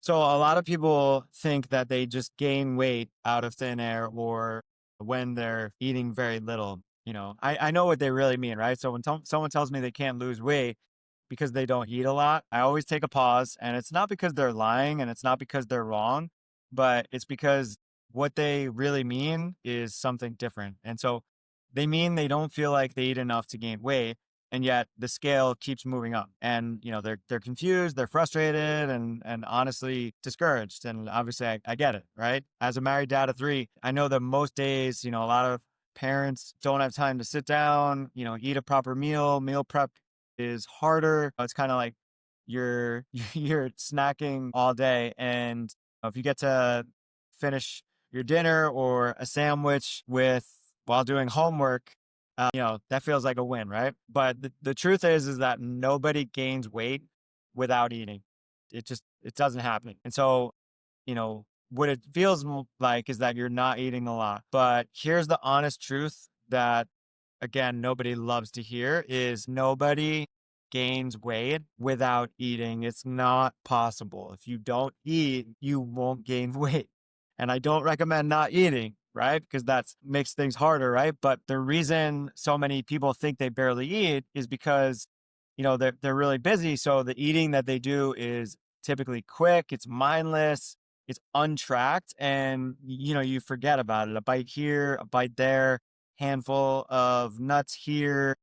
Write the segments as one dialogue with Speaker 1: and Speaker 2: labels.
Speaker 1: So a lot of people think that they just gain weight out of thin air or when they're eating very little. I know what they really mean, right? So when someone tells me they can't lose weight because they don't eat a lot, I always take a pause. And it's not because they're lying and it's not because they're wrong, but it's because what they really mean is something different. And so they mean they don't feel like they eat enough to gain weight, and yet the scale keeps moving up, and they're confused, they're frustrated, and honestly discouraged. And obviously I get it, right? As a married dad of three, I know that most days, a lot of parents don't have time to sit down, eat a proper meal prep is harder. It's kind of like you're you're snacking all day, and if you get to finish your dinner or a sandwich with while doing homework, that feels like a win, right? But the truth is that nobody gains weight without eating. It doesn't happen. And so, what it feels like is that you're not eating a lot. But here's the honest truth that, again, nobody loves to hear is nobody gains weight without eating. It's not possible. If you don't eat, you won't gain weight. And I don't recommend not eating, right? Because that makes things harder, right? But the reason so many people think they barely eat is because, they're really busy. So the eating that they do is typically quick, it's mindless, it's untracked, and you forget about it. A bite here, a bite there, handful of nuts here,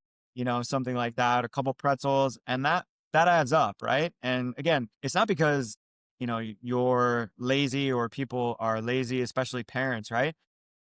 Speaker 1: something like that, a couple pretzels, and that adds up, right? And again, it's not because, you're lazy or people are lazy, especially parents, right?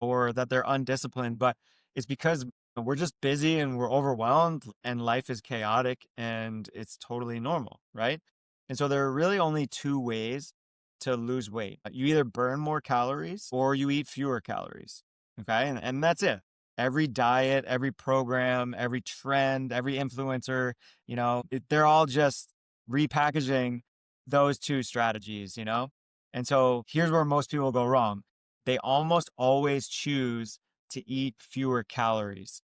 Speaker 1: Or that they're undisciplined, but it's because we're just busy and we're overwhelmed and life is chaotic and it's totally normal, right? And so there are really only two ways to lose weight. You either burn more calories or you eat fewer calories. Okay. And that's it. Every diet, every program, every trend, every influencer, they're all just repackaging those two strategies, And so here's where most people go wrong. They almost always choose to eat fewer calories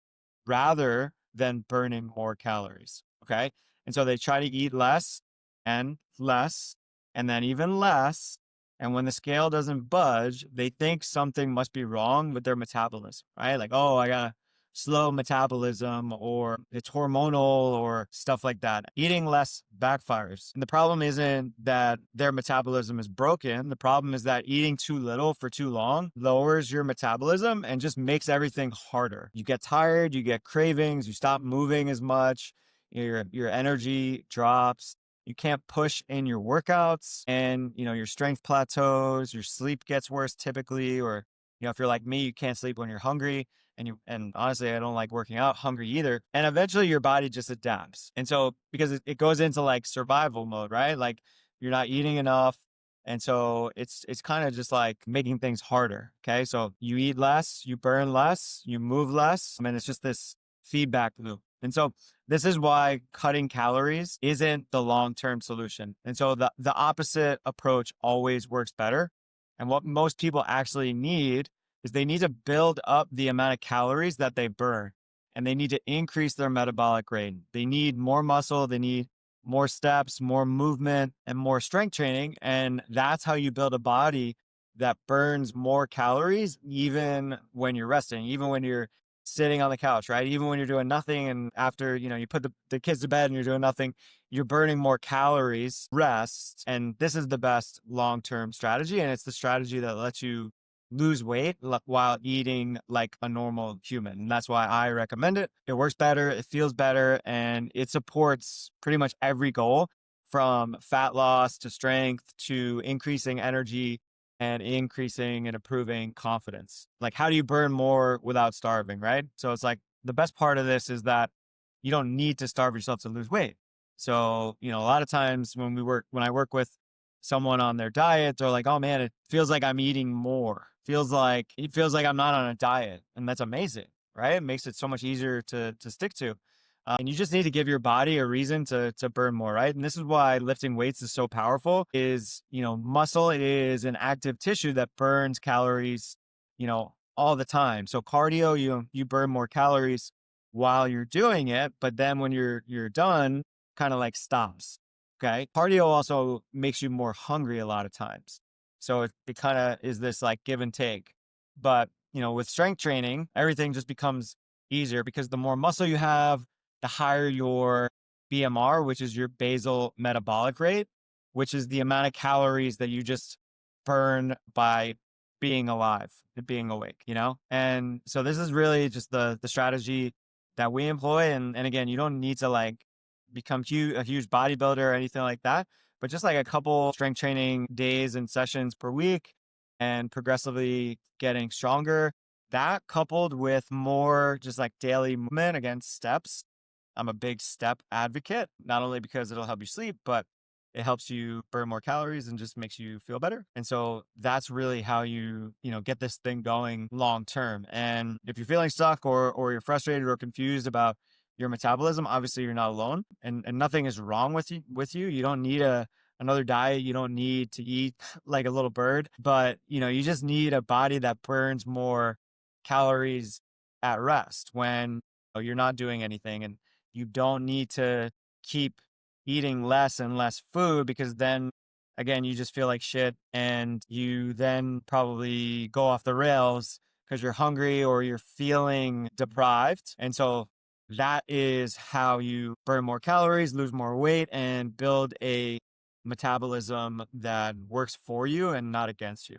Speaker 1: rather than burning more calories. Okay. And so they try to eat less and less and then even less. And when the scale doesn't budge, they think something must be wrong with their metabolism, right? Like, oh, I got slow metabolism or it's hormonal or stuff like that. Eating less backfires. And the problem isn't that their metabolism is broken. The problem is that eating too little for too long lowers your metabolism and just makes everything harder. You get tired, you get cravings, you stop moving as much, your energy drops. You can't push in your workouts and, your strength plateaus, your sleep gets worse typically, or, if you're like me, you can't sleep when you're hungry and honestly, I don't like working out hungry either. And eventually your body just adapts. And so because it goes into like survival mode, right? Like you're not eating enough. And so it's kind of just like making things harder. Okay. So you eat less, you burn less, you move less. I mean, it's just this feedback loop. And so this is why cutting calories isn't the long-term solution. And so the opposite approach always works better. And what most people actually need is they need to build up the amount of calories that they burn, and they need to increase their metabolic rate. They need more muscle, they need more steps, more movement, and more strength training. And that's how you build a body that burns more calories, even when you're resting, even when you're sitting on the couch, right? Even when you're doing nothing. And after, you put the kids to bed and you're doing nothing, you're burning more calories, rest. And this is the best long-term strategy. And it's the strategy that lets you lose weight while eating like a normal human. And that's why I recommend it. It works better, it feels better, and it supports pretty much every goal from fat loss to strength to increasing energy and increasing and improving confidence. Like, how do you burn more without starving, right? So it's like the best part of this is that you don't need to starve yourself to lose weight. So, a lot of times when I work with someone on their diet, they're like, oh man, it feels like I'm eating more. It feels like I'm not on a diet. And that's amazing, right? It makes it so much easier to stick to. And you just need to give your body a reason to burn more, right? And this is why lifting weights is so powerful is, muscle is an active tissue that burns calories, all the time. So cardio, you burn more calories while you're doing it, but then when you're done, kind of like stops. Okay. Cardio also makes you more hungry a lot of times. So it kind of is this like give and take. But, with strength training, everything just becomes easier because the more muscle you have, the higher your BMR, which is your basal metabolic rate, which is the amount of calories that you just burn by being alive and being awake. And so this is really just the strategy that we employ. And again, you don't need to like become a huge bodybuilder or anything like that, but just like a couple strength training days and sessions per week and progressively getting stronger. That coupled with more just like daily movement against steps. I'm a big step advocate, not only because it'll help you sleep, but it helps you burn more calories and just makes you feel better. And so that's really how you get this thing going long term. And if you're feeling stuck or you're frustrated or confused about your metabolism, obviously you're not alone, and nothing is wrong with you. You don't need another diet. You don't need to eat like a little bird, but you just need a body that burns more calories at rest when you're not doing anything. And you don't need to keep eating less and less food because then again you just feel like shit and you then probably go off the rails because you're hungry or you're feeling deprived. And so that is how you burn more calories, lose more weight, and build a metabolism that works for you and not against you.